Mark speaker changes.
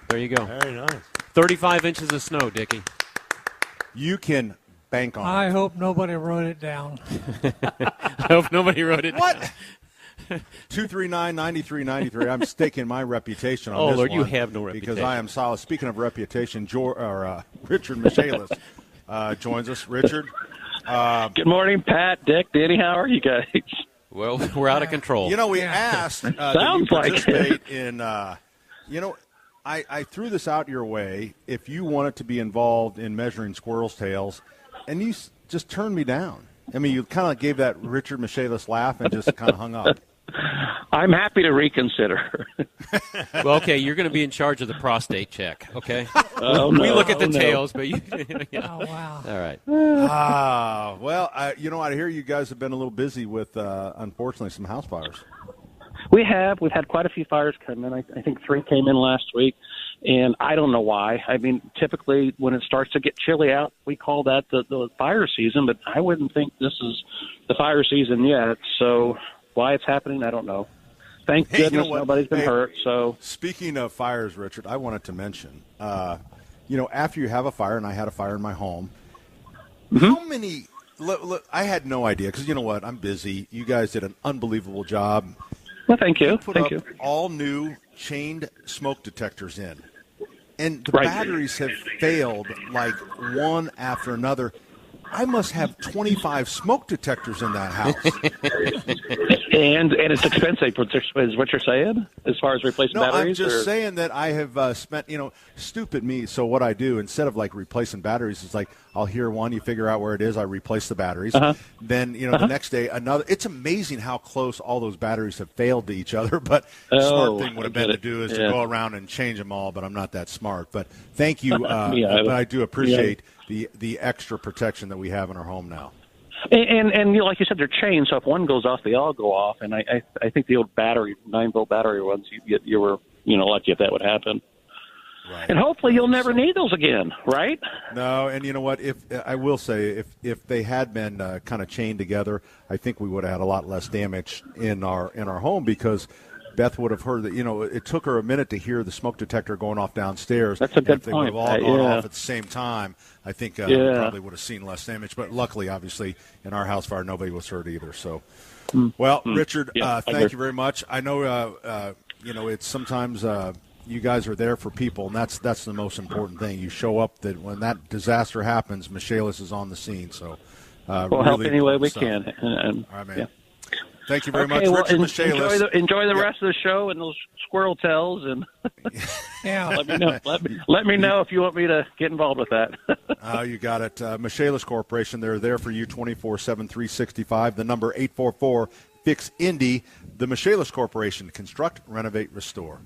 Speaker 1: There you go.
Speaker 2: Very nice.
Speaker 1: 35 inches of snow, Dickie.
Speaker 3: You can bank on it.
Speaker 4: I hope nobody wrote it down.
Speaker 1: I hope nobody wrote it
Speaker 3: What?
Speaker 1: down.
Speaker 3: 239-9393. I'm staking my reputation on
Speaker 1: Oh,
Speaker 3: this
Speaker 1: Lord,
Speaker 3: one
Speaker 1: you have no reputation.
Speaker 3: because I am solid. Speaking of reputation, Richard Michaelis joins us. Richard.
Speaker 5: Good morning, Pat, Dick, Denny. How are you guys?
Speaker 1: Well, we're out of control.
Speaker 3: You know, we asked that you
Speaker 5: Sounds like
Speaker 3: participate in, I threw this out your way if you wanted to be involved in measuring squirrels' tails, and you just turned me down. I mean, you kind of gave that Richard Michaelis laugh and just kind of hung up.
Speaker 5: I'm happy to reconsider.
Speaker 1: Well, okay, you're going to be in charge of the prostate check, okay?
Speaker 5: Oh,
Speaker 1: we
Speaker 5: no,
Speaker 1: look at the
Speaker 5: no.
Speaker 1: tails, but you. Yeah.
Speaker 4: Oh, wow.
Speaker 1: All right.
Speaker 3: Well, I hear you guys have been a little busy with, unfortunately, some house fires.
Speaker 5: We've had quite a few fires come in. I think 3 came in last week, and I don't know why. I mean, typically when it starts to get chilly out, we call that the fire season, but I wouldn't think this is the fire season yet. So why it's happening, I don't know. Thank goodness nobody's been hurt. So
Speaker 3: speaking of fires, Richard, I wanted to mention, after you have a fire, and I had a fire in my home, how many look, I had no idea because you know what? I'm busy. You guys did an unbelievable job.
Speaker 5: well, thank you.
Speaker 3: Thank you. All new chained smoke detectors in. And the
Speaker 5: Right.
Speaker 3: batteries have failed like one after another. I must have 25 smoke detectors in that house.
Speaker 5: And it's expensive, is what you're saying, as far as replacing
Speaker 3: No,
Speaker 5: batteries?
Speaker 3: I'm just saying that I have spent, stupid me. So what I do, instead of like replacing batteries, it's like I'll hear one, you figure out where it is, I replace the batteries. Then, the next day, another. It's amazing how close all those batteries have failed to each other. But the smart thing would have been to do is to go around and change them all, but I'm not that smart. But thank you. But I do appreciate the extra protection that we have in our home now.
Speaker 5: And like you said, they're chained, so if one goes off, they all go off. And I think the old 9-volt battery ones, you were lucky if that would happen.
Speaker 3: Right.
Speaker 5: And hopefully you'll never need those again, right?
Speaker 3: No, and you know what? If I will say, if they had been kind of chained together, I think we would have had a lot less damage in our home because Beth would have heard that. It took her a minute to hear the smoke detector going off downstairs.
Speaker 5: That's a good
Speaker 3: if they
Speaker 5: point.
Speaker 3: would have all gone off at the same time, I think we probably would have seen less damage. But luckily, obviously, in our house fire, nobody was hurt either. So, Richard, thank you very much. I know, it's sometimes you guys are there for people, and that's the most important thing. You show up that when that disaster happens, Michaelis is on the scene. So,
Speaker 5: we'll
Speaker 3: really
Speaker 5: help any way we
Speaker 3: stuff.
Speaker 5: can.
Speaker 3: All right, man.
Speaker 5: Yeah.
Speaker 3: Thank you very much,
Speaker 5: well,
Speaker 3: Richard Michaelis.
Speaker 5: Enjoy the rest of the show and those squirrel tells, and let me know. Let me know if you want me to get involved with that.
Speaker 3: You got it. Michaelis Corporation, they're there for you 24/7, 365. The number 844-FIX-INDY. The Michaelis Corporation, construct, renovate, restore.